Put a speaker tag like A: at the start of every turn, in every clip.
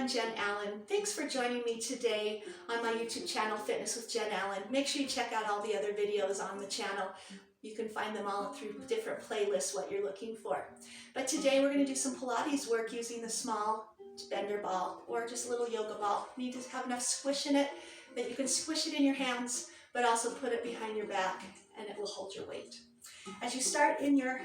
A: Jenn Allen. Thanks for joining me today on my YouTube channel, Fitness with Jenn Allen. Make sure you check out all the other videos on the channel. You can find them all through different playlists, what you're looking for. But today we're going to do some Pilates work using the small bender ball or just a little yoga ball. You need to have enough squish in it that you can squish it in your hands, but also put it behind your back and it will hold your weight. As you start in your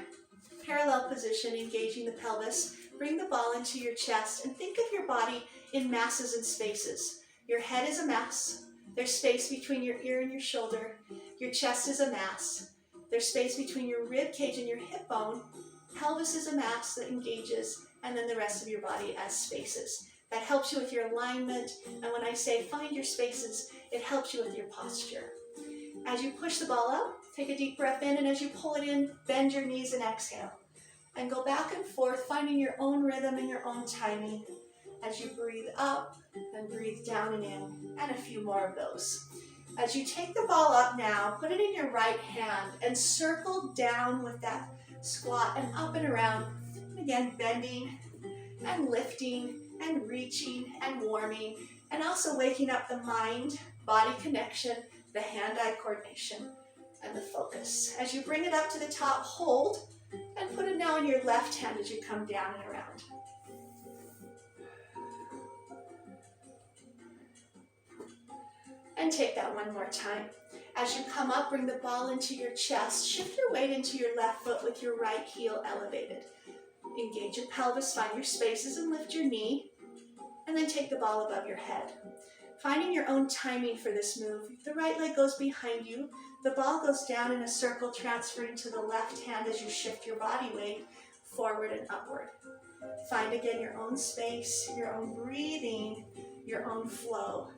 A: parallel position, engaging the pelvis, bring the ball into your chest and think of your body in masses and spaces. Your head is a mass. There's space between your ear and your shoulder. Your chest is a mass. There's space between your rib cage and your hip bone. Pelvis is a mass that engages, and then the rest of your body as spaces. That helps you with your alignment, and when I say find your spaces, it helps you with your posture. As you push the ball out, take a deep breath in, and as you pull it in, bend your knees and exhale. And go back and forth, finding your own rhythm and your own timing as you breathe up and breathe down and in, and a few more of those. As you take the ball up now, put it in your right hand and circle down with that squat and up and around. And again, bending and lifting and reaching and warming, and also waking up the mind-body connection, the hand-eye coordination, and the focus. As you bring it up to the top, hold, and put it now in your left hand as you come down and around. And take that one more time. As you come up, bring the ball into your chest. Shift your weight into your left foot with your right heel elevated. Engage your pelvis, find your spaces, and lift your knee. And then take the ball above your head. Finding your own timing for this move. The right leg goes behind you. The ball goes down in a circle, transferring to the left hand as you shift your body weight forward and upward. Find again your own space, your own breathing, your own flow.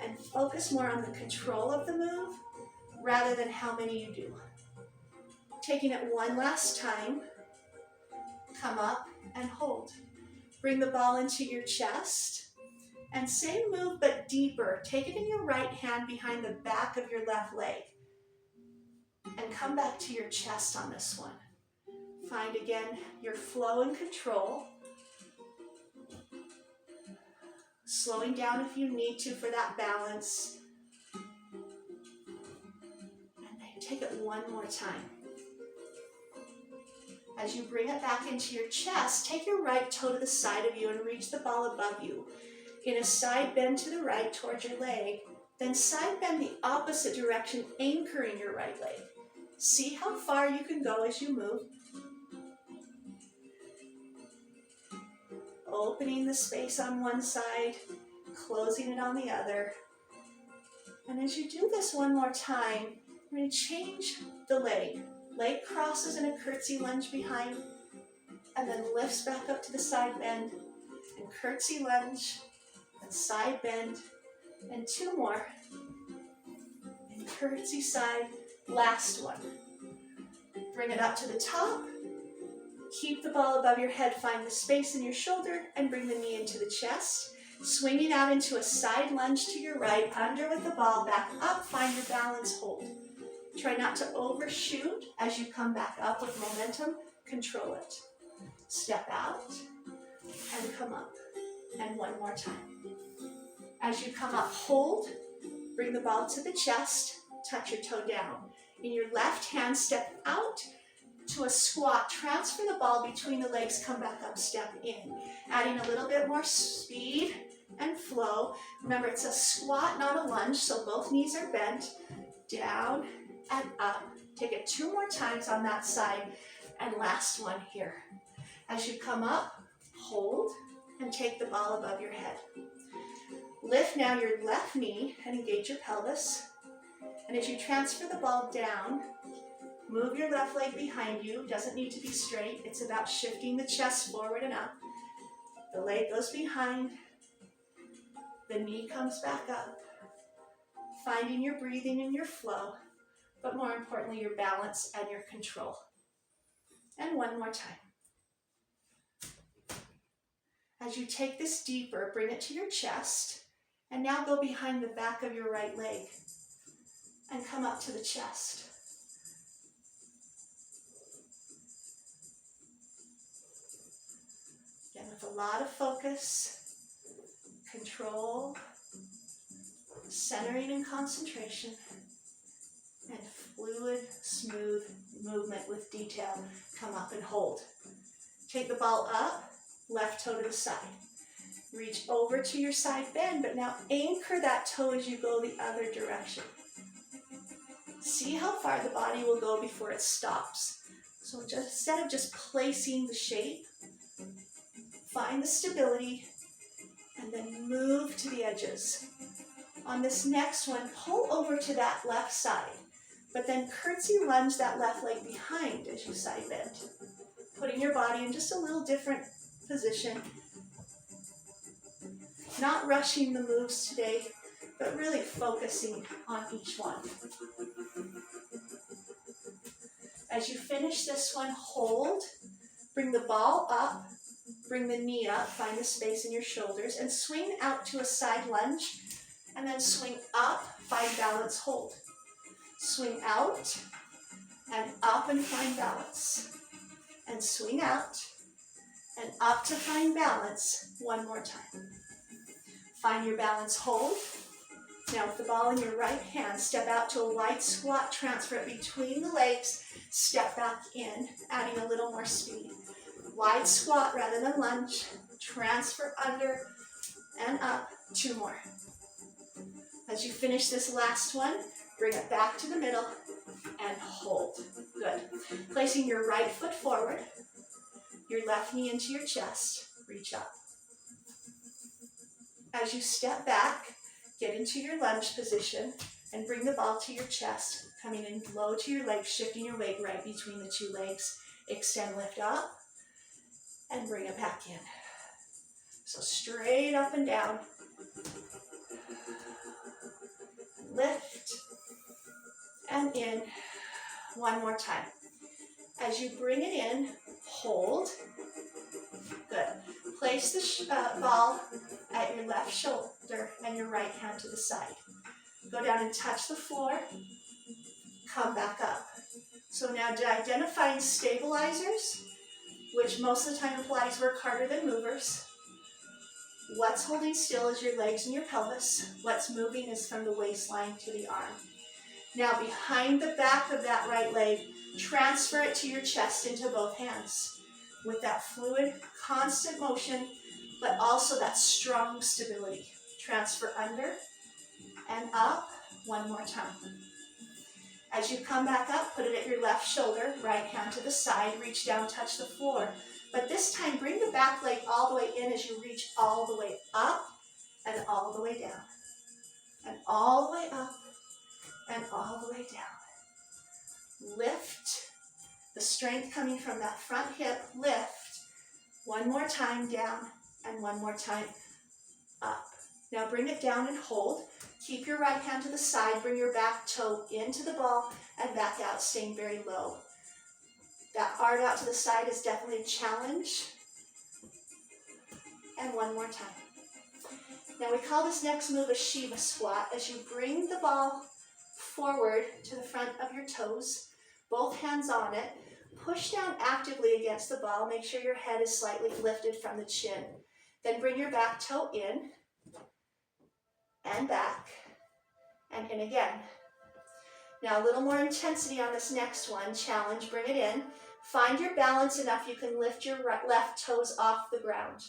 A: And focus more on the control of the move rather than how many you do. Taking it one last time. Come up and hold. Bring the ball into your chest. And same move, but deeper. Take it in your right hand behind the back of your left leg. And come back to your chest on this one. Find again your flow and control. Slowing down if you need to for that balance. And then take it one more time. As you bring it back into your chest, take your right toe to the side of you and reach the ball above you. In a side bend to the right towards your leg, then side bend the opposite direction, anchoring your right leg. See how far you can go as you move. Opening the space on one side, closing it on the other. And as you do this one more time, you're going to change the leg. Leg crosses in a curtsy lunge behind, and then lifts back up to the side bend, and curtsy lunge, and side bend, and two more, and curtsy side, last one. Bring it up to the top, keep the ball above your head, find the space in your shoulder, and bring the knee into the chest, swinging out into a side lunge to your right, under with the ball, back up, find your balance, hold. Try not to overshoot as you come back up with momentum, control it. Step out, and come up, and one more time. As you come up, hold, bring the ball to the chest, touch your toe down. In your left hand, step out to a squat, transfer the ball between the legs, come back up, step in. Adding a little bit more speed and flow. Remember, it's a squat, not a lunge, so both knees are bent. Down and up. Take it two more times on that side, and last one here. As you come up, hold, and take the ball above your head. Lift now your left knee and engage your pelvis. And as you transfer the ball down, move your left leg behind you. Doesn't need to be straight. It's about shifting the chest forward and up. The leg goes behind. The knee comes back up. Finding your breathing and your flow, but more importantly, your balance and your control. And one more time. As you take this deeper, bring it to your chest, and now go behind the back of your right leg and come up to the chest. Again, with a lot of focus, control, centering and concentration, and fluid, smooth movement with detail. Come up and hold. Take the ball up, left toe to the side. Reach over to your side bend, but now anchor that toe as you go the other direction. See how far the body will go before it stops. So just, instead of just placing the shape, find the stability and then move to the edges. On this next one, pull over to that left side, but then curtsy lunge that left leg behind as you side bend, putting your body in just a little different position. Not rushing the moves today, but really focusing on each one. As you finish this one, hold, bring the ball up, bring the knee up, find a space in your shoulders, and swing out to a side lunge, and then swing up, find balance, hold. Swing out, and up and find balance. And swing out, and up to find balance, one more time. Find your balance, hold. Now with the ball in your right hand, step out to a wide squat, transfer it between the legs, step back in, adding a little more speed. Wide squat rather than lunge, transfer under and up, 2 more. As you finish this last one, bring it back to the middle and hold. Good. Placing your right foot forward, your left knee into your chest, reach up. As you step back, get into your lunge position and bring the ball to your chest, coming in low to your legs, shifting your weight right between the 2 legs. Extend, lift up, and bring it back in. So straight up and down. Lift and in. One more time. As you bring it in, hold. Good. Place the ball at your left shoulder and your right hand to the side. Go down and touch the floor. Come back up. So now identifying stabilizers, which most of the time in Pilates work harder than movers. What's holding still is your legs and your pelvis. What's moving is from the waistline to the arm. Now behind the back of that right leg, transfer it to your chest into both hands. With that fluid, constant motion, but also that strong stability. Transfer under and up, one more time. As you come back up, put it at your left shoulder, right hand to the side, reach down, touch the floor. But this time, bring the back leg all the way in as you reach all the way up and all the way down. And all the way up and all the way down. Lift. The strength coming from that front hip, lift. One more time down and one more time up. Now bring it down and hold. Keep your right hand to the side, bring your back toe into the ball and back out, staying very low. That arm out to the side is definitely a challenge. And one more time. Now we call this next move Ashima Squat. As you bring the ball forward to the front of your toes, both hands on it, push down actively against the ball. Make sure your head is slightly lifted from the chin. Then bring your back toe in and back and in again. Now a little more intensity on this next one. Challenge, bring it in. Find your balance enough you can lift your left toes off the ground.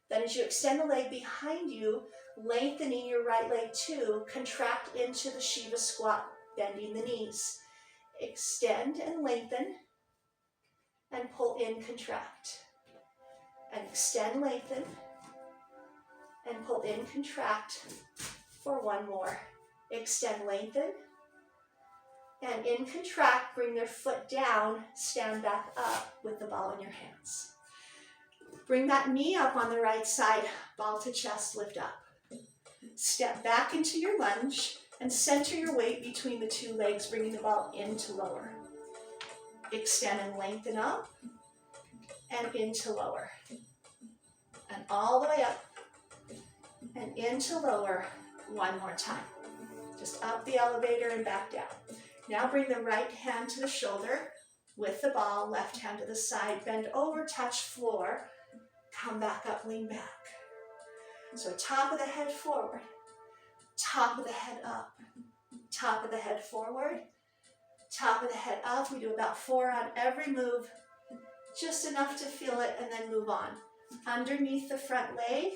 A: Then as you extend the leg behind you, lengthening your right leg too, contract into the Shiva squat, bending the knees. Extend and lengthen, and pull in, contract. And extend, lengthen, and pull in, contract for one more. Extend, lengthen, and in, contract, bring their foot down, stand back up with the ball in your hands. Bring that knee up on the right side, ball to chest, lift up. Step back into your lunge and center your weight between the 2 legs, bringing the ball into lower. Extend and lengthen up and into lower. And all the way up and into lower one more time. Just up the elevator and back down. Now bring the right hand to the shoulder with the ball, left hand to the side, bend over, touch floor, come back up, lean back. So top of the head forward, top of the head up, top of the head forward, top of the head up. We do about 4 on every move, just enough to feel it, and then move on. Underneath the front leg,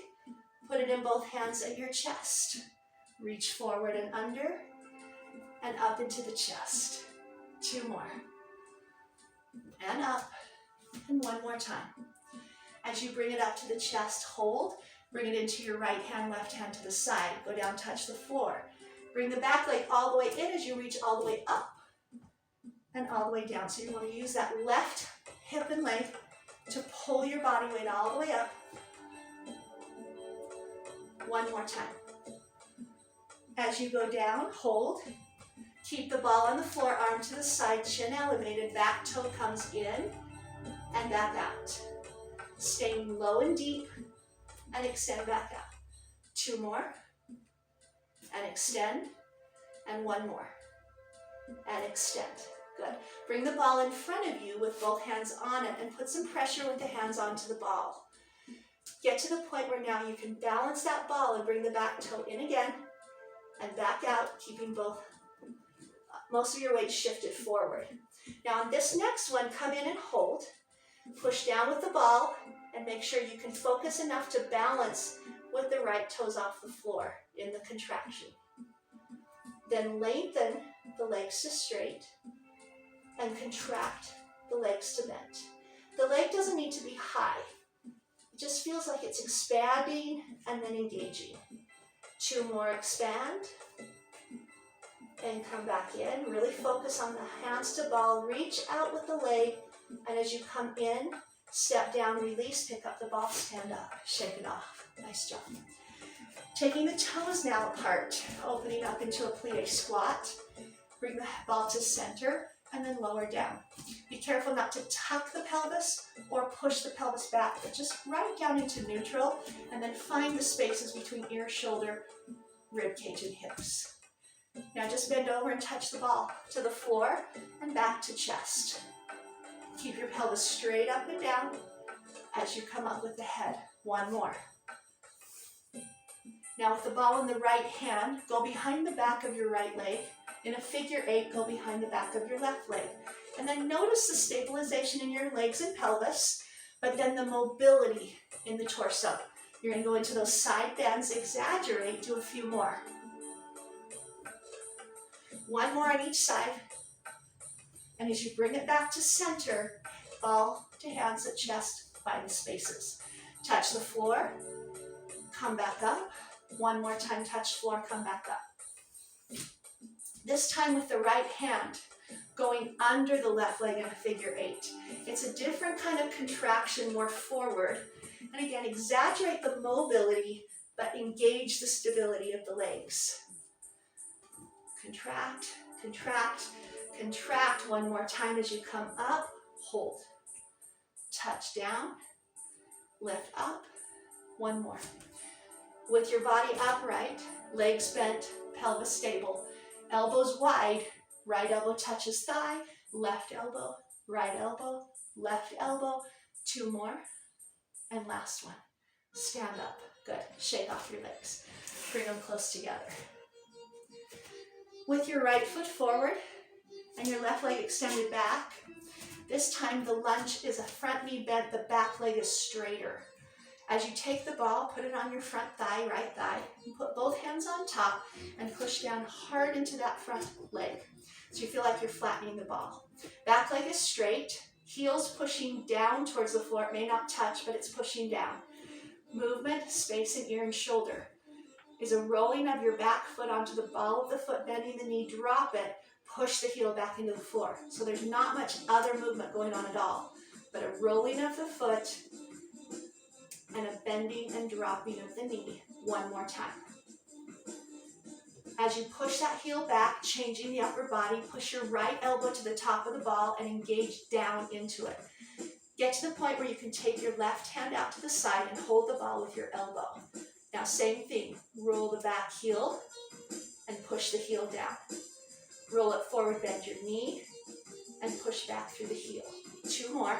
A: put it in both hands at your chest. Reach forward and under, and up into the chest. 2 more. And up, and 1 more time. As you bring it up to the chest, hold. Bring it into your right hand, left hand to the side. Go down, touch the floor. Bring the back leg all the way in as you reach all the way up and all the way down. So you want to use that left hip and leg to pull your body weight all the way up. 1 more time. As you go down, hold. Keep the ball on the floor, arm to the side, chin elevated, back toe comes in and back out. Staying low and deep, and extend back out. 2 more, and extend, and 1 more, and extend. Good. Bring the ball in front of you with both hands on it, and put some pressure with the hands onto the ball. Get to the point where now you can balance that ball and bring the back toe in again, and back out, keeping most of your weight shifted forward. Now on this next one, come in and hold. Push down with the ball, and make sure you can focus enough to balance with the right toes off the floor in the contraction. Then lengthen the legs to straight, and contract the legs to bent. The leg doesn't need to be high. It just feels like it's expanding and then engaging. 2 more, expand, and come back in. Really focus on the hands to ball. Reach out with the leg, and as you come in, step down, release, pick up the ball, stand up, shake it off. Nice job. Taking the toes now apart, opening up into a Pleiade Squat. Bring the ball to center, and then lower down. Be careful not to tuck the pelvis or push the pelvis back, but just right down into neutral, and then find the spaces between ear, shoulder, rib cage, and hips. Now just bend over and touch the ball to the floor and back to chest. Keep your pelvis straight up and down as you come up with the head. 1 more. Now with the ball in the right hand, go behind the back of your right leg. In a figure 8, go behind the back of your left leg. And then notice the stabilization in your legs and pelvis, but then the mobility in the torso. You're going to go into those side bends, exaggerate, do a few more. 1 more on each side. And as you bring it back to center, ball to hands at chest, find the spaces. Touch the floor, come back up. 1 more time, touch floor, come back up. This time with the right hand, going under the left leg in a figure 8. It's a different kind of contraction, more forward. And again, exaggerate the mobility, but engage the stability of the legs. Contract, contract, contract. 1 more time as you come up, hold. Touch down, lift up. 1 more. With your body upright, legs bent, pelvis stable, elbows wide, right elbow touches thigh, left elbow, right elbow, left elbow. 2 more, and last one. Stand up. Good. Shake off your legs. Bring them close together. With your right foot forward and your left leg extended back, this time the lunge is a front knee bent, the back leg is straighter. As you take the ball, put it on your front thigh, right thigh, and put both hands on top and push down hard into that front leg. So you feel like you're flattening the ball. Back leg is straight, heels pushing down towards the floor. It may not touch, but it's pushing down. Movement, space in ear and shoulder. Is a rolling of your back foot onto the ball of the foot, bending the knee, drop it, push the heel back into the floor. So there's not much other movement going on at all, but a rolling of the foot and a bending and dropping of the knee. 1 more time. As you push that heel back, changing the upper body, push your right elbow to the top of the ball and engage down into it. Get to the point where you can take your left hand out to the side and hold the ball with your elbow. Now same thing, roll the back heel and push the heel down. Roll it forward, bend your knee, and push back through the heel. 2 more.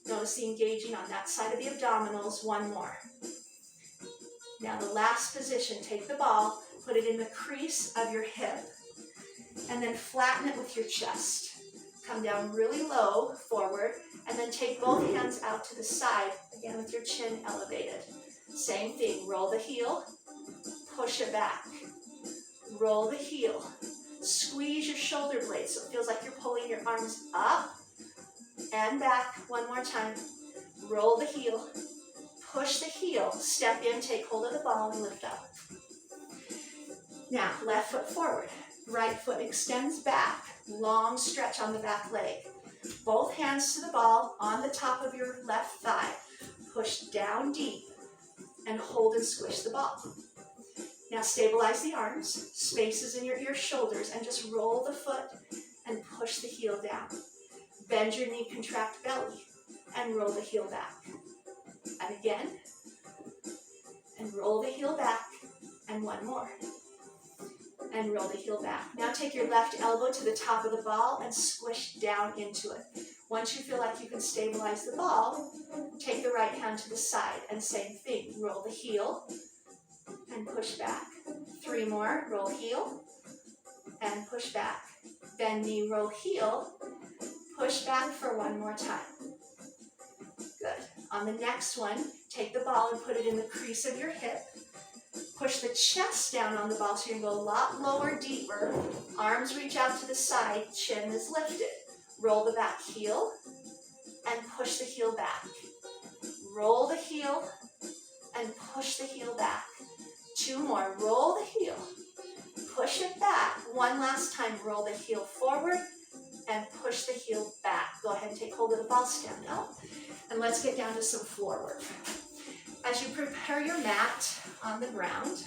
A: Notice the engaging on that side of the abdominals. 1 more. Now the last position, take the ball, put it in the crease of your hip, and then flatten it with your chest. Come down really low, forward, and then take both hands out to the side, again with your chin elevated. Same thing, roll the heel, push it back. Roll the heel. Squeeze your shoulder blades so it feels like you're pulling your arms up and back. One more time. Roll the heel, push the heel, step in, take hold of the ball and lift up. Now, left foot forward, right foot extends back, long stretch on the back leg. Both hands to the ball on the top of your left thigh. Push down deep and hold and squish the ball. Now stabilize the arms, spaces in your shoulders, and just roll the foot and push the heel down. Bend your knee, contract belly, and roll the heel back. And again, and roll the heel back, and one more. And roll the heel back. Now take your left elbow to the top of the ball and squish down into it. Once you feel like you can stabilize the ball, take the right hand to the side and same thing. Roll the heel and push back. 3 more. Roll heel and push back. Bend knee, roll heel, push back for 1 more time. Good. On the next one, take the ball and put it in the crease of your hip. Push the chest down on the ball so you're going to go a lot lower, deeper. Arms reach out to the side, chin is lifted. Roll the back heel and push the heel back. Roll the heel and push the heel back. 2 more. Roll the heel, push it back. 1 last time. Roll the heel forward and push the heel back. Go ahead and take hold of the ball, stand up, and let's get down to some floor work. As you prepare your mat on the ground,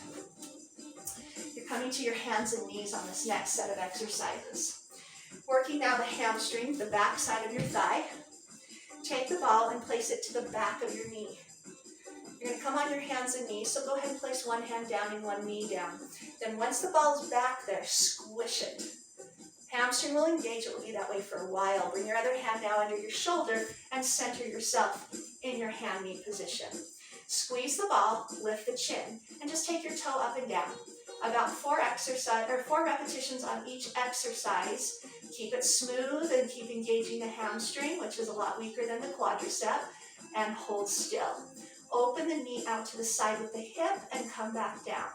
A: you're coming to your hands and knees on this next set of exercises. Working now the hamstring, the back side of your thigh. Take the ball and place it to the back of your knee. You're going to come on your hands and knees, so go ahead and place 1 hand down and 1 knee down. Then once the ball's back there, squish it. Hamstring will engage, it will be that way for a while. Bring your other hand now under your shoulder and center yourself in your hand-knee position. Squeeze the ball, lift the chin, and just take your toe up and down. About 4 repetitions on each exercise. Keep it smooth and keep engaging the hamstring, which is a lot weaker than the quadricep, and hold still. Open the knee out to the side with the hip and come back down.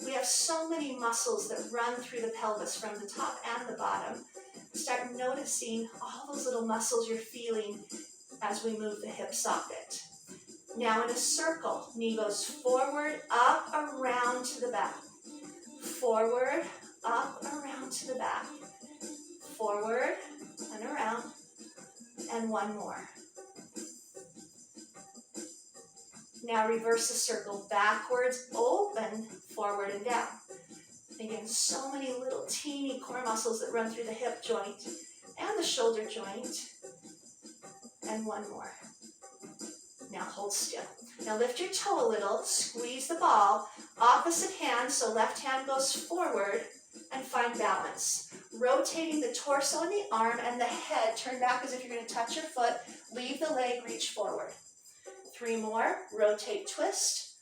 A: We have so many muscles that run through the pelvis from the top and the bottom. Start noticing all those little muscles you're feeling as we move the hip socket. Now in a circle, knee goes forward, up, around to the back. Forward, up, around to the back. Forward and around, and 1 more. Now reverse the circle, backwards, open, forward and down. Again, so many little teeny core muscles that run through the hip joint and the shoulder joint. And 1 more. Now hold still. Now lift your toe a little, squeeze the ball, opposite hand, so left hand goes forward, and find balance. Rotating the torso and the arm and the head, turn back as if you're going to touch your foot, leave the leg, reach forward. 3 more, rotate, twist,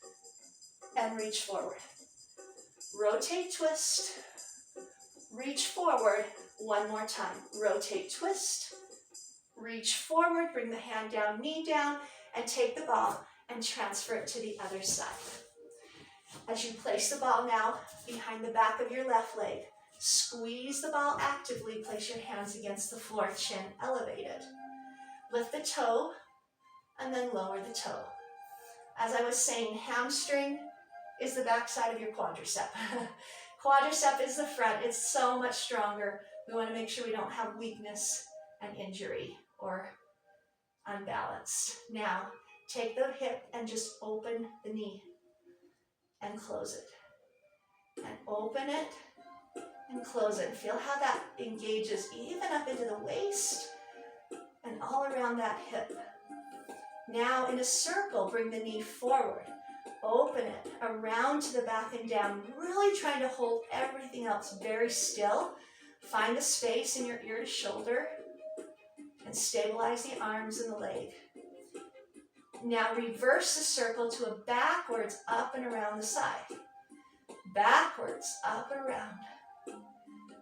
A: and reach forward. Rotate, twist, reach forward. 1 more time. Rotate, twist, reach forward, bring the hand down, knee down, and take the ball and transfer it to the other side. As you place the ball now behind the back of your left leg, squeeze the ball actively, place your hands against the floor, chin elevated. Lift the toe and then lower the toe. As I was saying, hamstring is the back side of your quadricep. Quadricep is the front. It's so much stronger. We want to make sure we don't have weakness and injury or unbalance. Now, take the hip and just open the knee and close it. And open it and close it. Feel how that engages even up into the waist and all around that hip. Now in a circle, bring the knee forward. Open it around to the back and down, really trying to hold everything else very still. Find a space in your ear to shoulder and stabilize the arms and the leg. Now reverse the circle to a backwards, up and around the side. Backwards, up and around.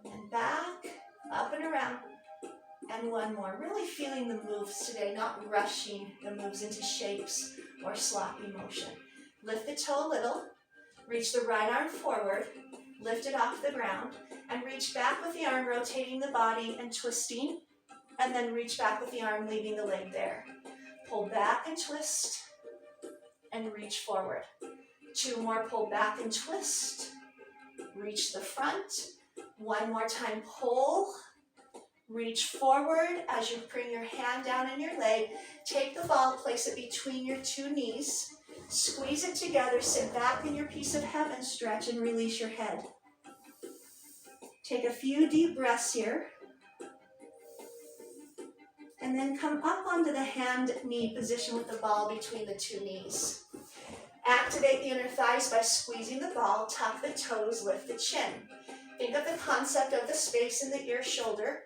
A: And back, up and around. And one more. Really feeling the moves today, not rushing the moves into shapes or sloppy motion. Lift the toe a little. Reach the right arm forward. Lift it off the ground. And reach back with the arm, rotating the body and twisting. And then reach back with the arm, leaving the leg there. Pull back and twist. And reach forward. 2 more, pull back and twist. Reach the front. 1 more time, pull. Reach forward as you bring your hand down in your leg. Take the ball, place it between your 2 knees. Squeeze it together, sit back in your piece of heaven, stretch and release your head. Take a few deep breaths here. And then come up onto the hand-knee position with the ball between the 2 knees. Activate the inner thighs by squeezing the ball, tuck the toes, lift the chin. Think of the concept of the space in the ear shoulder,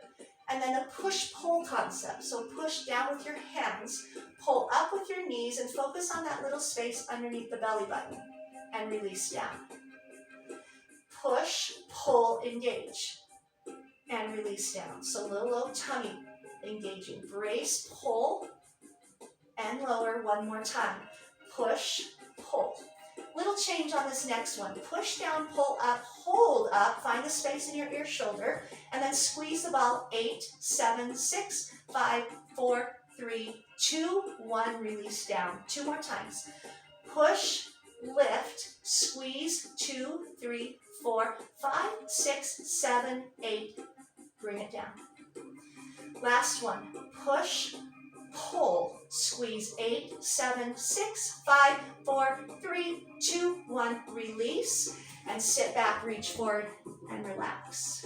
A: and then a push-pull concept. So push down with your hands, pull up with your knees, and focus on that little space underneath the belly button, and release down. Push, pull, engage, and release down. So low tummy engaging. Brace, pull, and lower 1 more time. Push, pull. Little change on this next one. Push down, pull up, hold up, find the space in your ear shoulder, and then squeeze the ball. 8, 7, 6, 5, 4, 3, 2, 1, release down. 2 more times. Push, lift, squeeze, 2, 3, 4, 5, 6, 7, 8, bring it down. Last one. Push, pull, squeeze. 8, 7, 6, 5, 4, 3, 2, 1, release, and sit back, reach forward, and relax.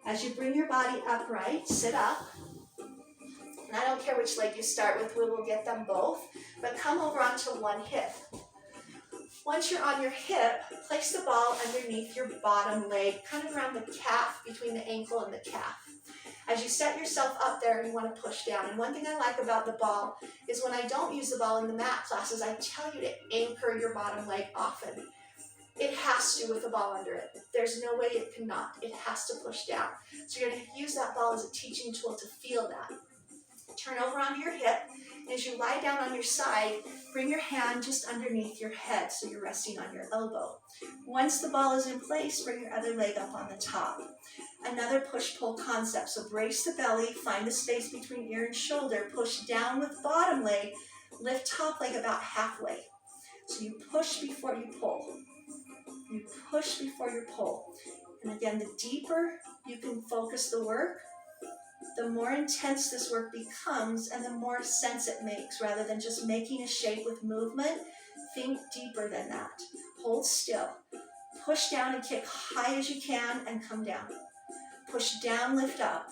A: As you bring your body upright, sit up. And I don't care which leg you start with, we will get them both, but come over onto one hip. Once you're on your hip, place the ball underneath your bottom leg, kind of around the calf, between the ankle and the calf. As you set yourself up there, you want to push down. And one thing I like about the ball is when I don't use the ball in the mat classes, I tell you to anchor your bottom leg often. It has to with the ball under it. There's no way it cannot. It has to push down. So you're going to use that ball as a teaching tool to feel that. Turn over onto your hip. And as you lie down on your side, bring your hand just underneath your head so you're resting on your elbow. Once the ball is in place, bring your other leg up on the top. Another push-pull concept. So brace the belly, find the space between ear and shoulder, push down with bottom leg, lift top leg about halfway. So you push before you pull. You push before you pull. And again, the deeper you can focus the work, the more intense this work becomes and the more sense it makes. Rather than just making a shape with movement, think deeper than that. Hold still. Push down and kick high as you can and come down. Push down, lift up.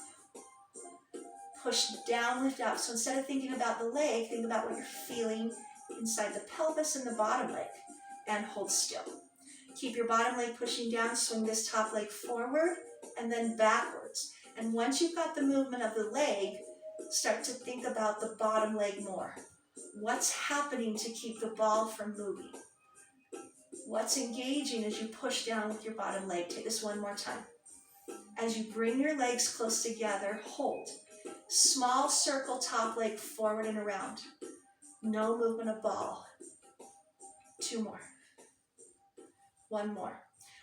A: Push down, lift up. So instead of thinking about the leg, think about what you're feeling inside the pelvis and the bottom leg. And hold still. Keep your bottom leg pushing down, swing this top leg forward and then backwards. And once you've got the movement of the leg, start to think about the bottom leg more. What's happening to keep the ball from moving? What's engaging as you push down with your bottom leg? Take this one more time. As you bring your legs close together, hold. Small circle top leg forward and around. No movement of ball. 2 more. 1 more.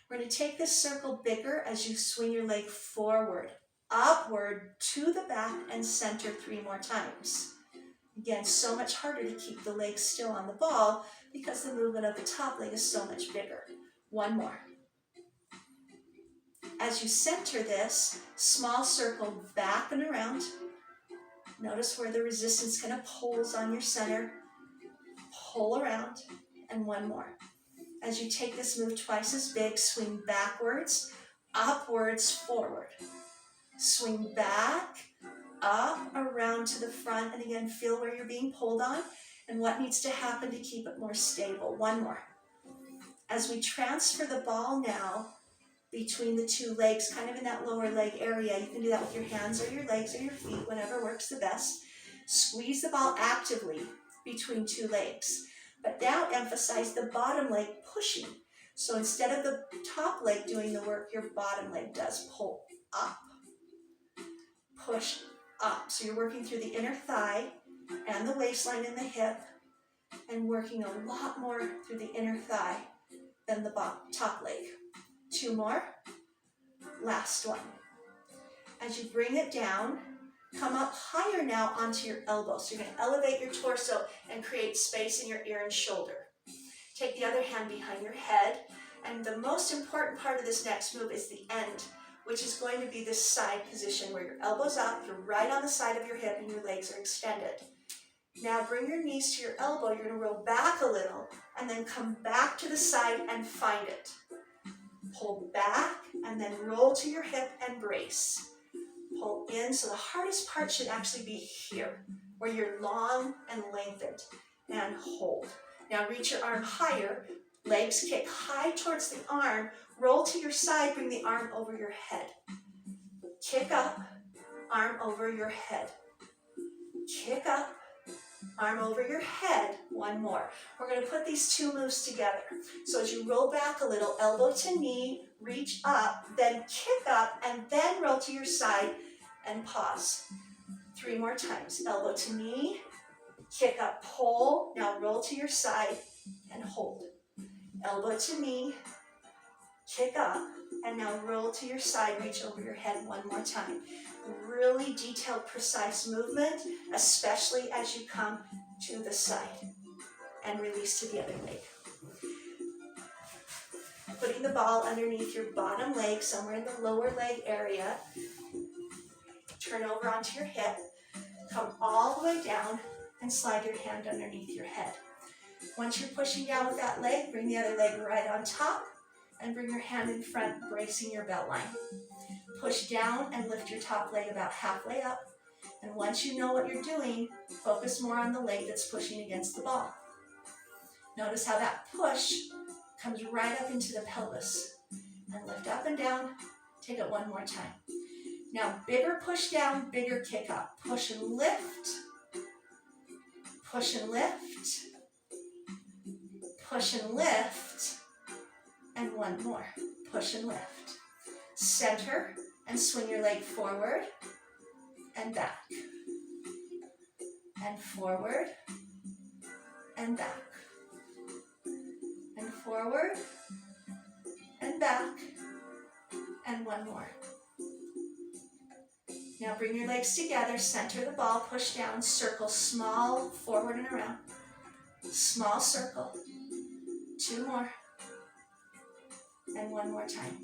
A: We're going to take this circle bigger as you swing your leg forward, upward, to the back, and center 3 more times. Again, so much harder to keep the legs still on the ball because the movement of the top leg is so much bigger. 1 more. As you center this, small circle back and around. Notice where the resistance kind of pulls on your center. Pull around, and 1 more. As you take this move twice as big, swing backwards, upwards, forward. Swing back, up, around to the front, and again, feel where you're being pulled on and what needs to happen to keep it more stable. 1 more. As we transfer the ball now between the 2 legs, kind of in that lower leg area, you can do that with your hands or your legs or your feet, whatever works the best. Squeeze the ball actively between two legs, but now emphasize the bottom leg pushing. So instead of the top leg doing the work, your bottom leg does. Pull up, push up. So you're working through the inner thigh and the waistline and the hip, and working a lot more through the inner thigh than the top leg. 2 more. Last one. As you bring it down, come up higher now onto your elbows. So you're going to elevate your torso and create space in your ear and shoulder. Take the other hand behind your head, and the most important part of this next move is the end, which is going to be this side position where your elbow's up, you're right on the side of your hip, and your legs are extended. Now bring your knees to your elbow. You're going to roll back a little and then come back to the side and find it. Pull back and then roll to your hip and brace. Pull in, so the hardest part should actually be here, where you're long and lengthened, and hold. Now reach your arm higher, legs kick high towards the arm, roll to your side, bring the arm over your head. Kick up, arm over your head. Kick up, arm over your head. 1 more. We're going to put these 2 moves together. So as you roll back a little, elbow to knee, reach up, then kick up, and then roll to your side and pause. 3 more times. Elbow to knee, kick up, pull. Now roll to your side and hold. Elbow to knee, kick up, and now roll to your side, reach over your head 1 more time. Really detailed, precise movement, especially as you come to the side and release to the other leg. Putting the ball underneath your bottom leg, somewhere in the lower leg area. Turn over onto your hip, come all the way down, and slide your hand underneath your head. Once you're pushing down with that leg, bring the other leg right on top, and bring your hand in front, bracing your belt line. Push down and lift your top leg about halfway up, and once you know what you're doing, focus more on the leg that's pushing against the ball. Notice how that push comes right up into the pelvis, and lift up and down. Take it 1 more time. Now, bigger push down, bigger kick up. Push and lift. Push and lift. Push and lift. And 1 more. Push and lift. Center and swing your leg forward and back. And forward and back. And forward and back. And 1 more. Now bring your legs together, center the ball, push down, circle small, forward and around. Small circle. 2 more. And 1 more time.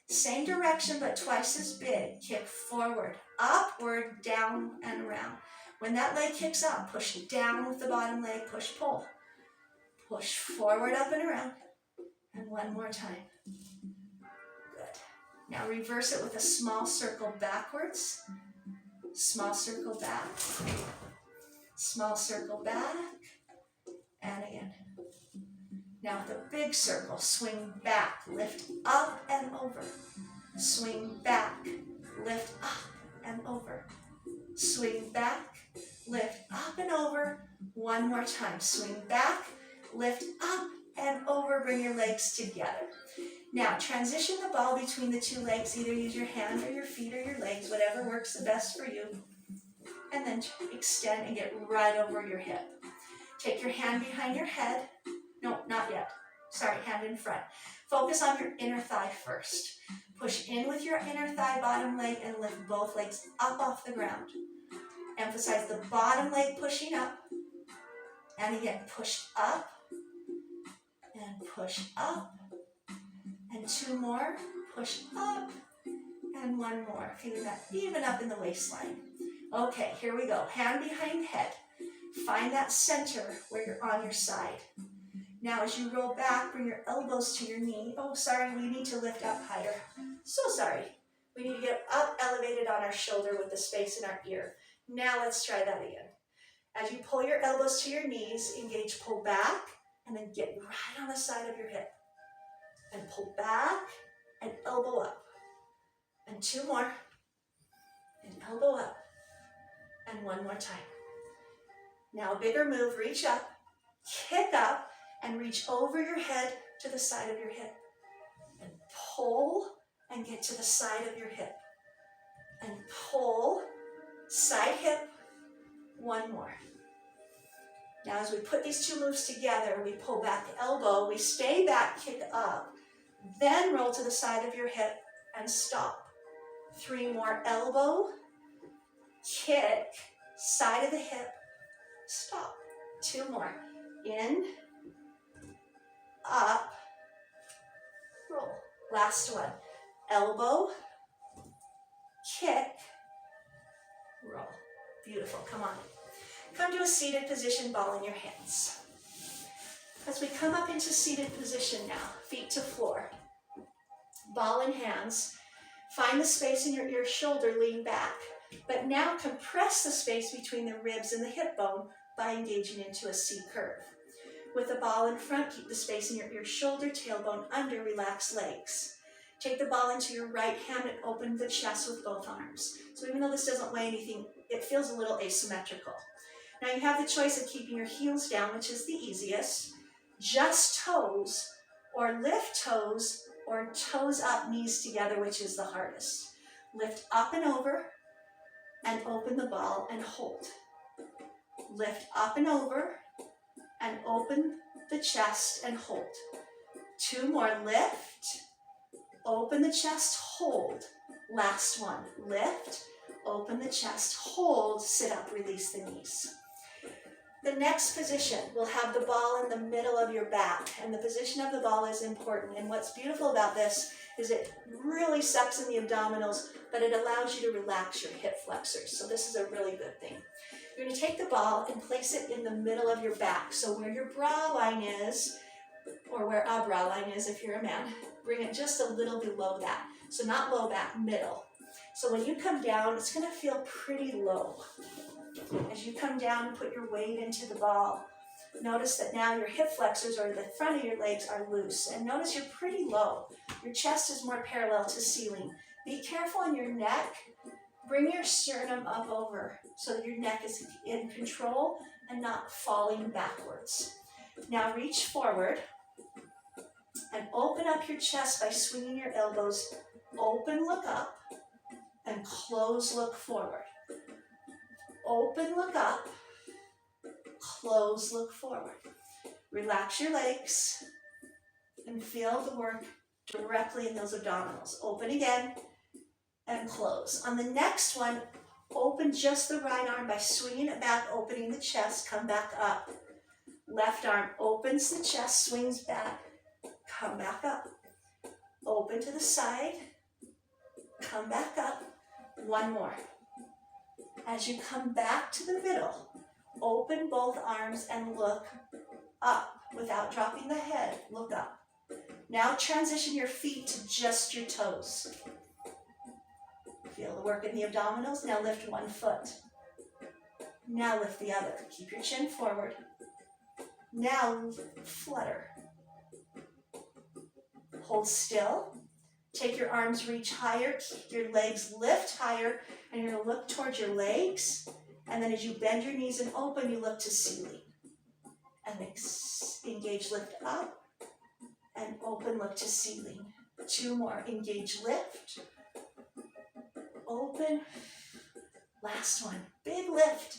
A: Same direction, but twice as big. Kick forward, upward, down, and around. When that leg kicks up, push down with the bottom leg, push, pull. Push forward, up, and around. And 1 more time. Good. Now reverse it with a small circle backwards. Small circle back. Small circle back. And again. Now with a big circle, swing back, lift up and over. Swing back, lift up and over. Swing back, lift up and over. 1 more time. Swing back, lift up and over. Bring your legs together. Now transition the ball between the 2 legs. Either use your hand or your feet or your legs, whatever works the best for you. And then extend and get right over your hip. Take your hand behind your head. No, not yet. Sorry, hand in front. Focus on your inner thigh first. Push in with your inner thigh, bottom leg, and lift both legs up off the ground. Emphasize the bottom leg pushing up. And again, push up. And push up. And 2 more. Push up. And 1 more. Feeling that even up in the waistline. Okay, here we go. Hand behind head. Find that center where you're on your side. Now as you roll back, bring your elbows to your knee. Oh, sorry, we need to lift up higher. So sorry. We need to get up elevated on our shoulder with the space in our ear. Now let's try that again. As you pull your elbows to your knees, engage, pull back, and then get right on the side of your hip. And pull back, and elbow up. And 2 more. And elbow up. And 1 more time. Now bigger move, reach up, kick up, and reach over your head to the side of your hip. And pull and get to the side of your hip. And pull, side hip, one more. Now as we put these two moves together, we pull back elbow, we stay back, kick up, then roll to the side of your hip and stop. 3 more, elbow, kick, side of the hip, stop. 2 more, in, up, roll. Last one, elbow, kick, roll. Beautiful, come on. Come to a seated position, ball in your hands. As we come up into seated position now, feet to floor, ball in hands, find the space in your ear shoulder, lean back, but now compress the space between the ribs and the hip bone by engaging into a C curve. With the ball in front, keep the space in your ear shoulder, tailbone under, relax legs. Take the ball into your right hand and open the chest with both arms. So even though this doesn't weigh anything, it feels a little asymmetrical. Now you have the choice of keeping your heels down, which is the easiest, just toes, or lift toes, or toes up, knees together, which is the hardest. Lift up and over, and open the ball and hold. Lift up and over, and open the chest and hold. 2 more, lift, open the chest, hold. Last one, lift, open the chest, hold, sit up, release the knees. The next position will have the ball in the middle of your back, and the position of the ball is important. And what's beautiful about this is it really sucks in the abdominals, but it allows you to relax your hip flexors. So this is a really good thing. You're going to take the ball and place it in the middle of your back. So where your brow line is, or where a brow line is if you're a man, bring it just a little below that. So not low back, middle. So when you come down, it's going to feel pretty low. As you come down and put your weight into the ball, notice that now your hip flexors or the front of your legs are loose. And notice you're pretty low. Your chest is more parallel to ceiling. Be careful on your neck. Bring your sternum up over so that your neck is in control and not falling backwards. Now reach forward and open up your chest by swinging your elbows. Open, look up, and close, look forward. Open, look up, close, look forward. Relax your legs and feel the work directly in those abdominals. Open again and close. On the next one, open just the right arm by swinging it back, opening the chest, come back up. Left arm opens the chest, swings back, come back up. Open to the side, come back up. 1 more. As you come back to the middle, open both arms and look up without dropping the head. Look up. Now transition your feet to just your toes. Feel the work in the abdominals. Now lift one foot. Now lift the other. Keep your chin forward. Now flutter. Hold still. Take your arms, reach higher, keep your legs lift higher, and you're going to look towards your legs. And then as you bend your knees and open, you look to ceiling. And engage, lift up, and open, look to ceiling. 2 more, engage, lift, open. Last one, big lift,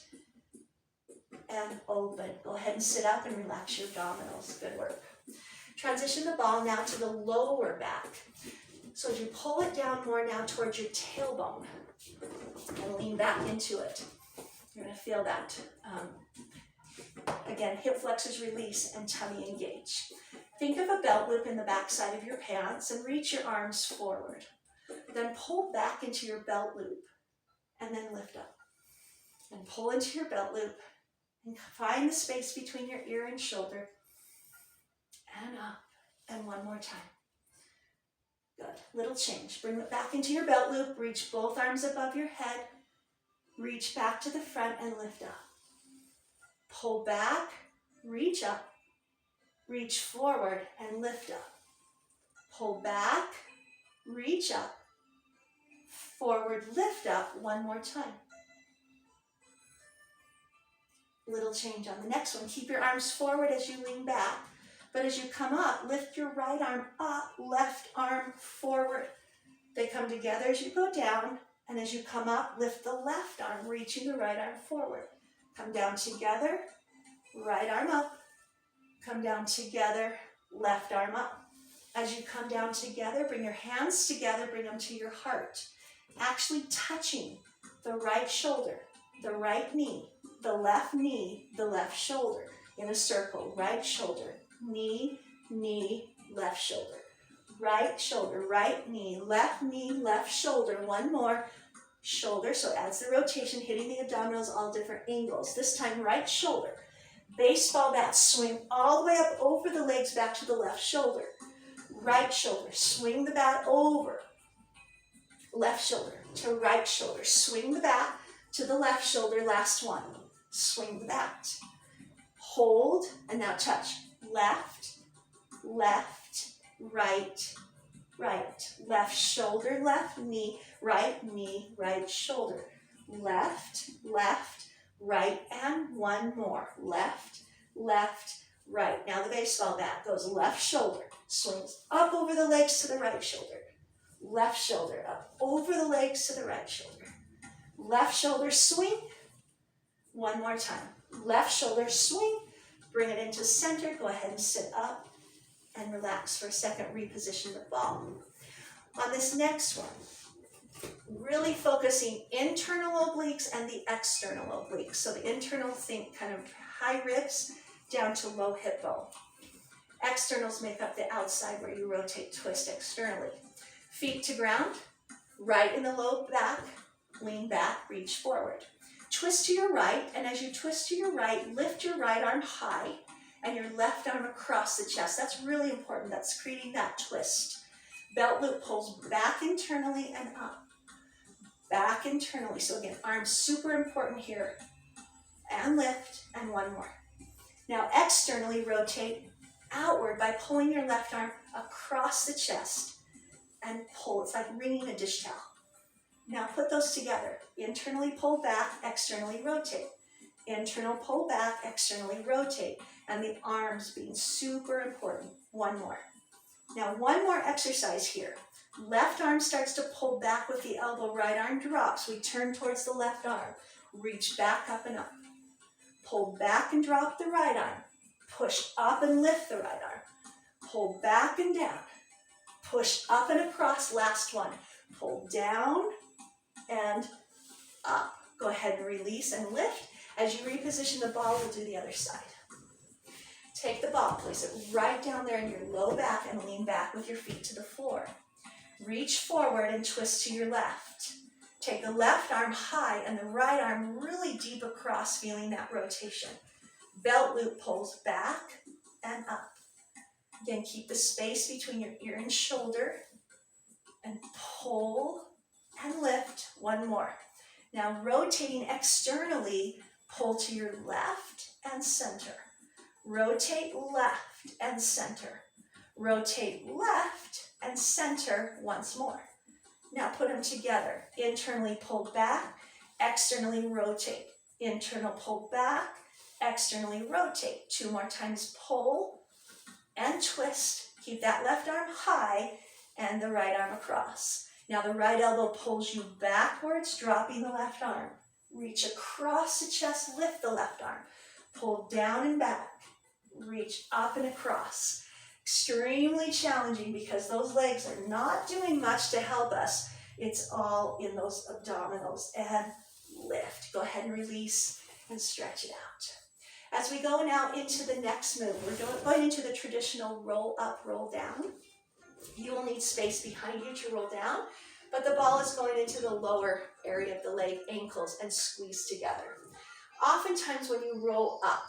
A: and open. Go ahead and sit up and relax your abdominals. Good work. Transition the ball now to the lower back. So as you pull it down more now towards your tailbone and lean back into it, you're going to feel that. Again, hip flexors release and tummy engage. Think of a belt loop in the back side of your pants and reach your arms forward. Then pull back into your belt loop and then lift up. And pull into your belt loop and find the space between your ear and shoulder. And up. And 1 more time. Good. Little change. Bring it back into your belt loop. Reach both arms above your head. Reach back to the front and lift up. Pull back. Reach up. Reach forward and lift up. Pull back. Reach up. Forward, lift up. 1 more time. Little change on the next one. Keep your arms forward as you lean back. But as you come up, lift your right arm up, left arm forward. They come together as you go down. And as you come up, lift the left arm, reaching the right arm forward. Come down together, right arm up. Come down together, left arm up. As you come down together, bring your hands together, bring them to your heart. Actually touching the right shoulder, the right knee, the left shoulder in a circle. Right shoulder, knee, left shoulder. Right shoulder, right knee, left shoulder. One more. Shoulder, so as the rotation, hitting the abdominals, all different angles. This time, right shoulder. Baseball bat, swing all the way up over the legs back to the left shoulder. Right shoulder, swing the bat over. Left shoulder to right shoulder. Swing the bat to the left shoulder. Last one. Swing the bat. Hold, and now touch. Left, right, right. Left shoulder, left knee, right shoulder. Left, right, and one more. Left, right. Now the baseball bat goes left shoulder, swings up over the legs to the right shoulder. Left shoulder up over the legs to the right shoulder. Left shoulder swing. One more time. Left shoulder swing. Bring it into center. Go ahead and sit up and relax for a second. Reposition the ball. On this next one, really focusing internal obliques and the external obliques. So the internal, think kind of high ribs down to low hip bone. Externals make up the outside where you rotate, twist externally. Feet to ground, right in the low back, lean back, reach forward. Twist to your right, and as you twist to your right, lift your right arm high and your left arm across the chest. That's really important. That's creating that twist. Belt loop pulls back internally and up. Back internally. So again, arms super important here. And lift, and one more. Now externally rotate outward by pulling your left arm across the chest and pull. It's like wringing a dish towel. Now put those together. Internally pull back, externally rotate. Internal pull back, externally rotate. And the arms being super important. One more. Now one more exercise here. Left arm starts to pull back with the elbow, right arm drops. We turn towards the left arm. Reach back up and up. Pull back and drop the right arm. Push up and lift the right arm. Pull back and down. Push up and across, last one. Pull down and up. Go ahead and release and lift. As you reposition the ball, we'll do the other side. Take the ball, place it right down there in your low back and lean back with your feet to the floor. Reach forward and twist to your left. Take the left arm high and the right arm really deep across, feeling that rotation. Belt loop pulls back and up. Again, keep the space between your ear and shoulder. And pull and lift. One more. Now rotating externally, pull to your left and center. Rotate left and center. Rotate left and center once more. Now put them together. Internally pull back, externally rotate. Internal pull back, externally rotate. Two more times, pull and twist. Keep that left arm high and the right arm across. Now the right elbow pulls you backwards, dropping the left arm. Reach across the chest, lift the left arm. Pull down and back. Reach up and across. Extremely challenging because those legs are not doing much to help us. It's all in those abdominals. And lift. Go ahead and release and stretch it out. As we go now into the next move, we're going into the traditional roll up, roll down. You will need space behind you to roll down, but the ball is going into the lower area of the leg, ankles, and squeeze together. Oftentimes when you roll up,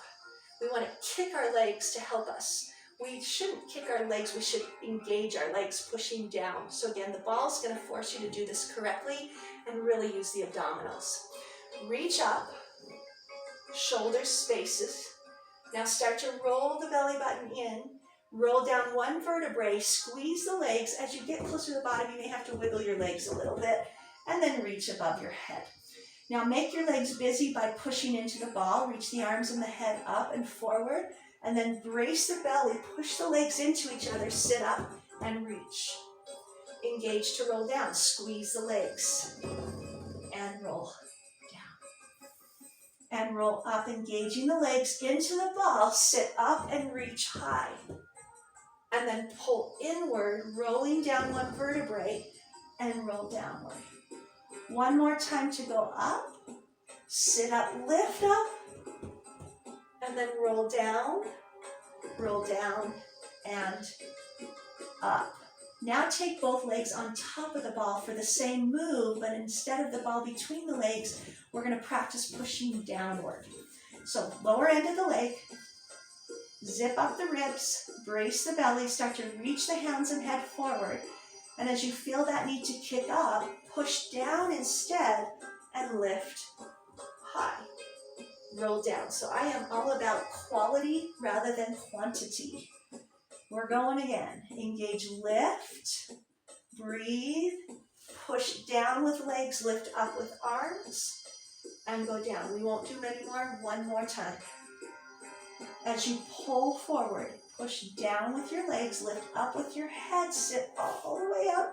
A: we want to kick our legs to help us. We shouldn't kick our legs, we should engage our legs pushing down. So again, the ball is going to force you to do this correctly and really use the abdominals. Reach up, shoulders spaces. Now start to roll the belly button in. Roll down one vertebrae, squeeze the legs. As you get closer to the bottom, you may have to wiggle your legs a little bit and then reach above your head. Now make your legs busy by pushing into the ball. Reach the arms and the head up and forward, and then brace the belly. Push the legs into each other. Sit up and reach. Engage to roll down. Squeeze the legs and roll down. And roll up, engaging the legs into the ball. Sit up and reach high. And then pull inward, rolling down one vertebrae and roll downward. One more time to go up. Sit up, lift up, and then roll down, and up. Now take both legs on top of the ball for the same move, but instead of the ball between the legs, we're going to practice pushing downward. So lower end of the leg, zip up the ribs, brace the belly, start to reach the hands and head forward. And as you feel that need to kick up, push down instead and lift high. Roll down. So I am all about quality rather than quantity. We're going again. Engage, lift, breathe, push down with legs, lift up with arms, and go down. We won't do many more. One more time. As you pull forward, push down with your legs, lift up with your head, sit all the way up.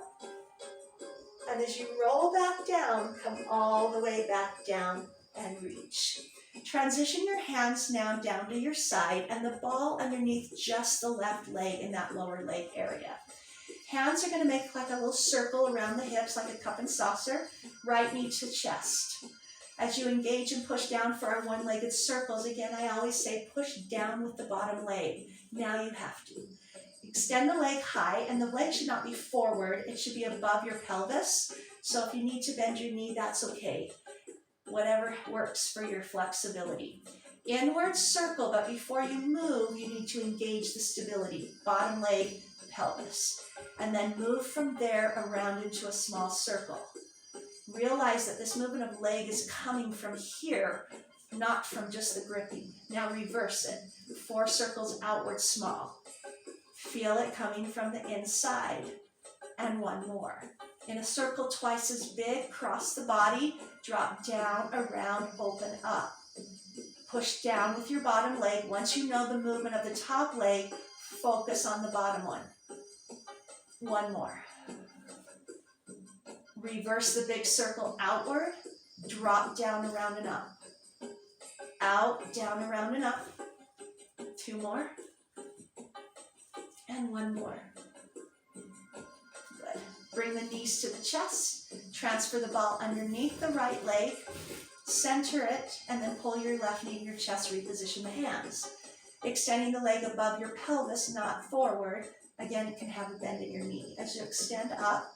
A: And as you roll back down, come all the way back down and reach. Transition your hands now down to your side and the ball underneath just the left leg in that lower leg area. Hands are going to make like a little circle around the hips like a cup and saucer, right knee to chest. As you engage and push down for our one-legged circles, again, I always say push down with the bottom leg. Now you have to. Extend the leg high, and the leg should not be forward. It should be above your pelvis. So if you need to bend your knee, that's okay. Whatever works for your flexibility. Inward circle, but before you move, you need to engage the stability. Bottom leg, pelvis. And then move from there around into a small circle. Realize that this movement of leg is coming from here, not from just the gripping. Now reverse it. 4 circles outward small. Feel it coming from the inside. And one more. In a circle twice as big, cross the body, drop down, around, open up. Push down with your bottom leg. Once you know the movement of the top leg, focus on the bottom one. One more. Reverse the big circle outward, drop down, around, and up. Out, down, around, and up. 2 more. And 1 more. Good. Bring the knees to the chest. Transfer the ball underneath the right leg. Center it, and then pull your left knee to your chest. Reposition the hands. Extending the leg above your pelvis, not forward. Again, it can have a bend in your knee. As you extend up,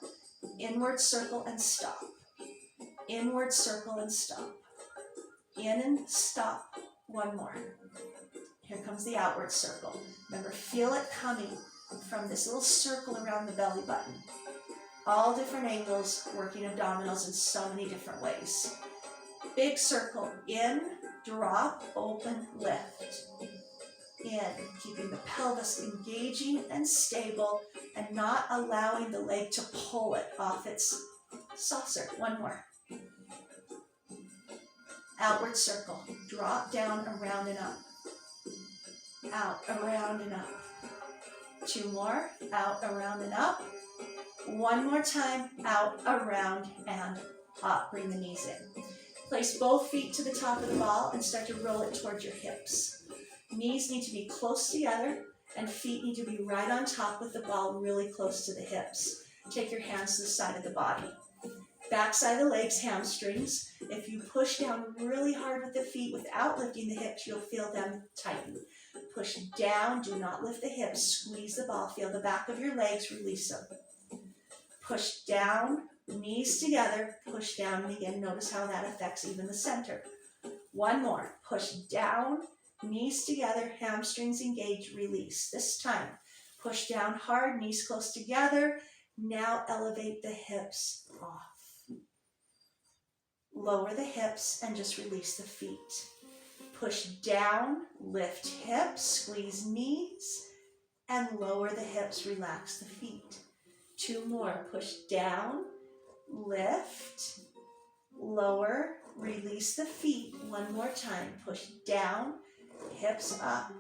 A: inward circle and stop. Inward circle and stop. In and stop. 1 more. Here comes the outward circle. Remember, feel it coming from this little circle around the belly button. All different angles, working abdominals in so many different ways. Big circle. In, drop, open, lift. In, keeping the pelvis engaging and stable and not allowing the leg to pull it off its saucer. 1 more. Outward circle. Drop down, around and up. Out, around and up. 2 more. Out, around and up. 1 more time. Out, around and up. Bring the knees in. Place both feet to the top of the ball and start to roll it towards your hips. Knees need to be close together and feet need to be right on top with the ball really close to the hips. Take your hands to the side of the body. Backside of the legs, hamstrings. If you push down really hard with the feet without lifting the hips, you'll feel them tighten. Push down, do not lift the hips. Squeeze the ball, feel the back of your legs, release them. Push down, knees together, push down, and again, notice how that affects even the center. 1 more. Push down, knees together, hamstrings engage, release. This time, push down hard, knees close together. Now elevate the hips off. Lower the hips and just release the feet. Push down, lift hips, squeeze knees, and lower the hips, relax the feet. 2 more. Push down, lift, lower, Release the feet one more time. Push down, hips up,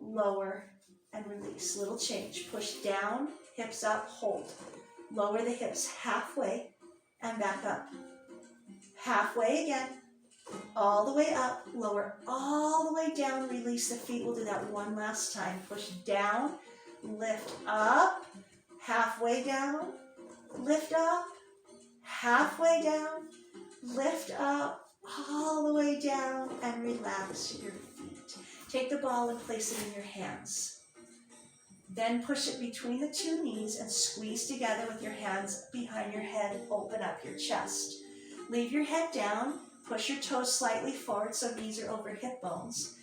A: lower, and release. Little change. Push down, hips up, hold. Lower the hips halfway and back up. Halfway again. All the way up, lower all the way down, release the feet. We'll do that one last time. Push down, lift up, halfway down, lift up, halfway down, lift up, all the way down, and relax your feet. Take the ball and place it in your hands. Then push it between the two knees and squeeze together with your hands behind your head. Open up your chest. Leave your head down. Push your toes slightly forward so knees are over hip bones.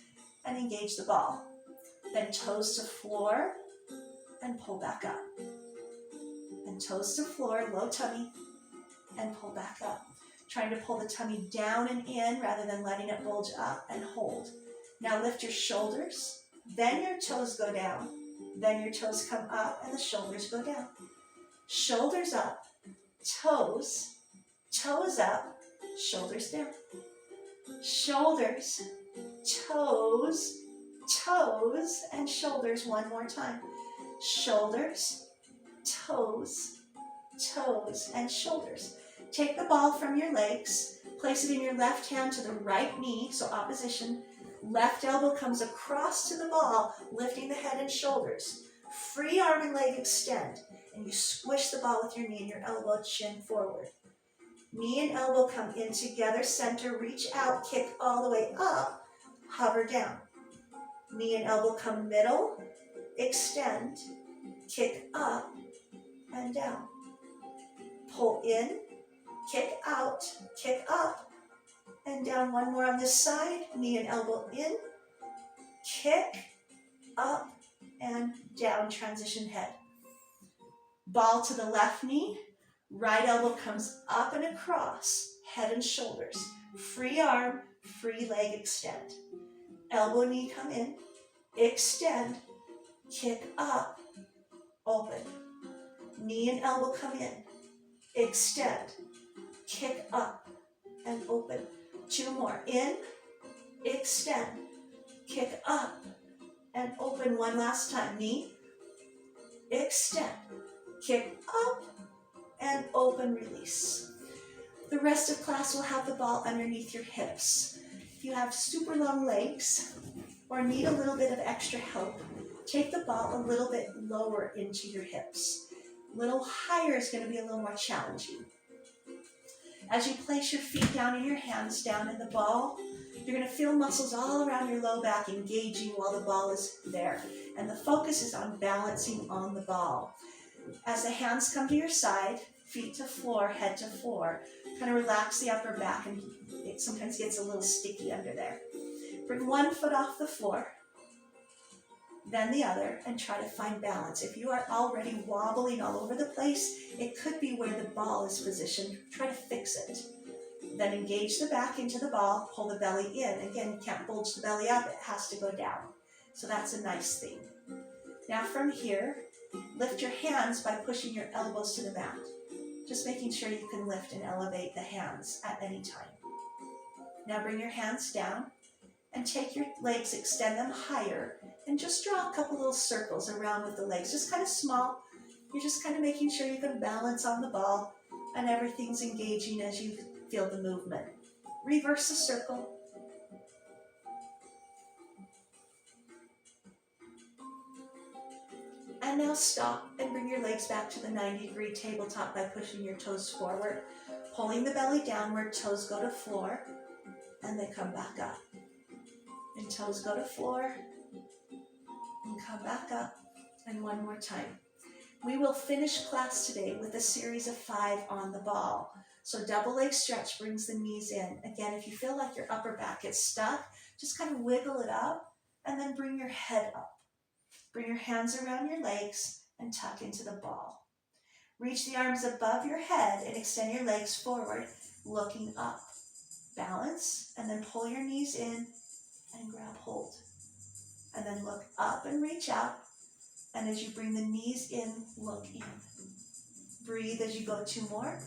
A: And engage the ball. Then toes to floor and pull back up. And toes to floor, low tummy, and pull back up. Trying to pull the tummy down and in rather than letting it bulge up, and hold. Now lift your shoulders, then your toes go down. Then your toes come up and the shoulders go down. Shoulders up, toes up, shoulders down. Shoulders, toes, and shoulders one more time. Shoulders, toes, and shoulders. Take the ball from your legs, place it in your left hand to the right knee, so opposition. Left elbow comes across to the ball, lifting the head and shoulders. Free arm and leg extend, and you squish the ball with your knee and your elbow, chin forward. Knee and elbow come in together, center, reach out, kick all the way up, hover down. Knee and elbow come middle, extend, kick up and down. Pull in, kick out, kick up, and down. One more on this side. Knee and elbow in, kick, up, and down. Transition head. Ball to the left knee. Right elbow comes up and across. Head and shoulders. Free arm, free leg extend. Elbow, knee come in, extend, kick up, open. Knee and elbow come in, extend, kick up, and open. Two more. In, extend, kick up, and open. One last time. Knee, extend, kick up, and open, release. The rest of class will have the ball underneath your hips. If you have super long legs or need a little bit of extra help, take the ball a little bit lower into your hips. A little higher is going to be a little more challenging. As you place your feet down and your hands down in the ball, you're going to feel muscles all around your low back engaging while the ball is there. And the focus is on balancing on the ball. As the hands come to your side, feet to floor, head to floor, kind of relax the upper back, and it sometimes gets a little sticky under there. Bring one foot off the floor, then the other, and try to find balance. If you are already wobbling all over the place, it could be where the ball is positioned. Try to fix it. Then engage the back into the ball, pull the belly in. Again, you can't bulge the belly up, it has to go down. So that's a nice thing. Now from here, lift your hands by pushing your elbows to the mat. Just making sure you can lift and elevate the hands at any time. Now bring your hands down and take your legs, extend them higher, and just draw a couple little circles around with the legs, just kind of small. You're just kind of making sure you can balance on the ball and everything's engaging as you feel the movement. Reverse the circle. And now stop and bring your legs back to the 90-degree tabletop by pushing your toes forward, pulling the belly downward, toes go to floor, and they come back up. And toes go to floor, and come back up, and one more time. We will finish class today with a series of 5 on the ball. So double leg stretch brings the knees in. Again, if you feel like your upper back gets stuck, just kind of wiggle it up, and then bring your head up. Bring your hands around your legs and tuck into the ball. Reach the arms above your head and extend your legs forward, looking up. Balance, and then pull your knees in and grab hold. And then look up and reach out. And as you bring the knees in, look in. Breathe as you go. 2 more.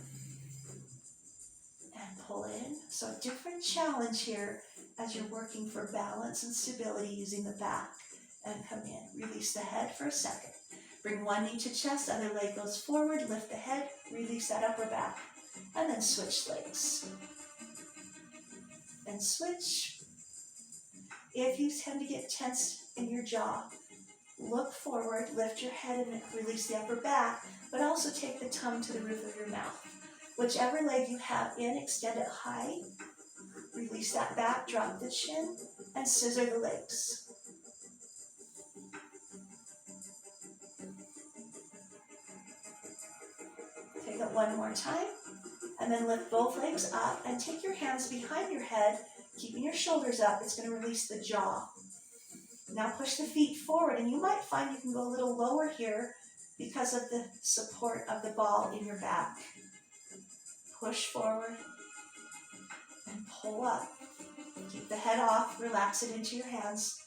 A: And pull in. So a different challenge here as you're working for balance and stability using the back. And come in. Release the head for a second. Bring one knee to chest, other leg goes forward, lift the head, release that upper back. And then switch legs. And switch. If you tend to get tense in your jaw, look forward, lift your head and release the upper back, but also take the tongue to the roof of your mouth. Whichever leg you have in, extend it high, release that back, drop the chin, and scissor the legs. Take it one more time, and then lift both legs up, and take your hands behind your head, keeping your shoulders up. It's going to release the jaw. Now push the feet forward, and you might find you can go a little lower here because of the support of the ball in your back. Push forward and pull up. Keep the head off, relax it into your hands,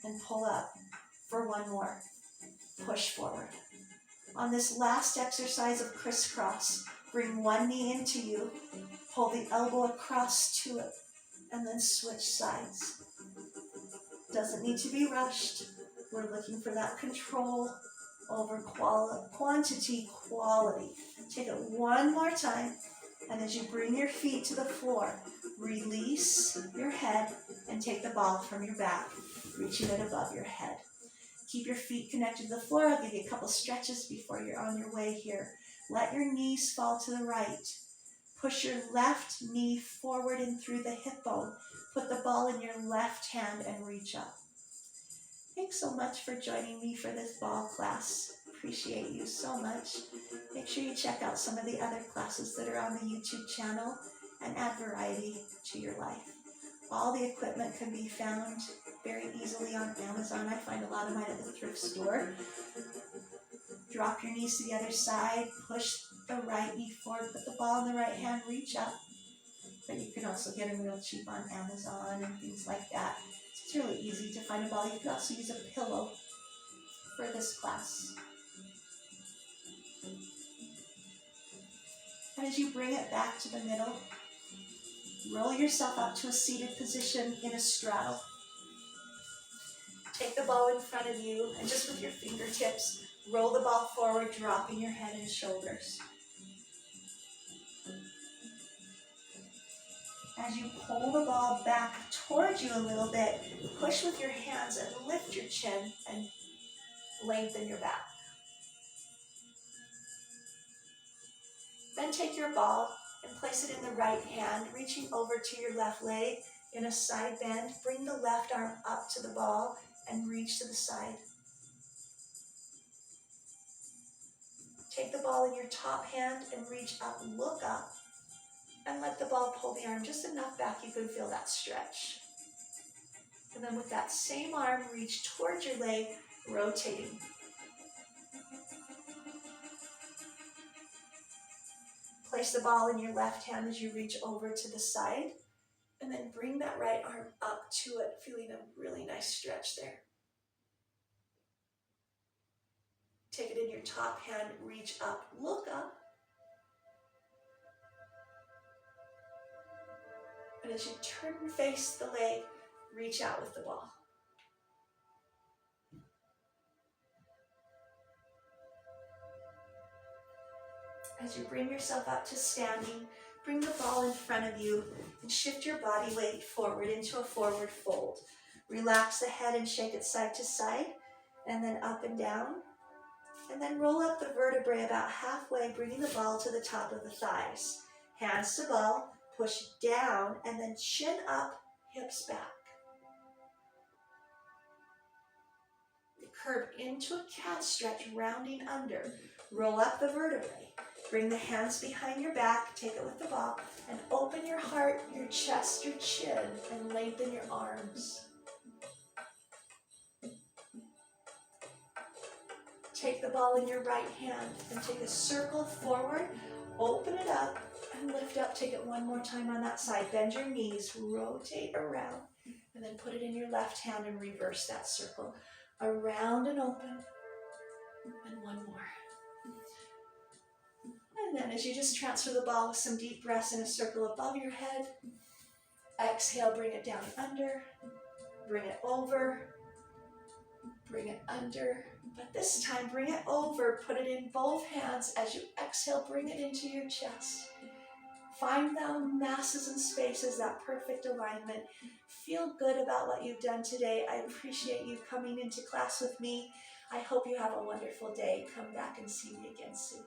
A: and pull up for one more. Push forward. On this last exercise of crisscross, bring one knee into you, pull the elbow across to it, and then switch sides. Doesn't need to be rushed. We're looking for that control over quantity, quality. Take it one more time, and as you bring your feet to the floor, release your head and take the ball from your back, reaching it above your head. Keep your feet connected to the floor. I'll give you a couple stretches before you're on your way here. Let your knees fall to the right. Push your left knee forward and through the hip bone. Put the ball in your left hand and reach up. Thanks so much for joining me for this ball class. Appreciate you so much. Make sure you check out some of the other classes that are on the YouTube channel and add variety to your life. All the equipment can be found very easily on Amazon. I find a lot of mine at the thrift store. Drop your knees to the other side, push the right knee forward, put the ball in the right hand, reach up. But you can also get them real cheap on Amazon and things like that. It's really easy to find a ball. You can also use a pillow for this class. And as you bring it back to the middle, roll yourself up to a seated position in a straddle. Take the ball in front of you, and just with your fingertips, roll the ball forward, dropping your head and shoulders. As you pull the ball back towards you a little bit, push with your hands and lift your chin and lengthen your back. Then take your ball and place it in the right hand, reaching over to your left leg in a side bend. Bring the left arm up to the ball and reach to the side. Take the ball in your top hand and reach up, look up, and let the ball pull the arm just enough back you can feel that stretch. And then with that same arm, reach towards your leg, rotating. Place the ball in your left hand as you reach over to the side, and then bring that right arm up to it, feeling a really nice stretch there. Take it in your top hand, reach up, look up. And as you turn and face the leg, reach out with the ball. As you bring yourself up to standing, bring the ball in front of you and shift your body weight forward into a forward fold. Relax the head and shake it side to side, and then up and down. And then roll up the vertebrae about halfway, bringing the ball to the top of the thighs. Hands to ball, push down, and then chin up, hips back. Curve into a cat stretch, rounding under. Roll up the vertebrae. Bring the hands behind your back, take it with the ball, and open your heart, your chest, your chin, and lengthen your arms. Take the ball in your right hand and take a circle forward, open it up, and lift up. Take it one more time on that side. Bend your knees, rotate around, and then put it in your left hand and reverse that circle. Around and open, and one more. And then as you just transfer the ball with some deep breaths in a circle above your head, exhale, bring it down and under, bring it over, bring it under, but this time bring it over, put it in both hands. As you exhale, bring it into your chest. Find the masses and spaces, that perfect alignment. Feel good about what you've done today. I appreciate you coming into class with me. I hope you have a wonderful day. Come back and see me again soon.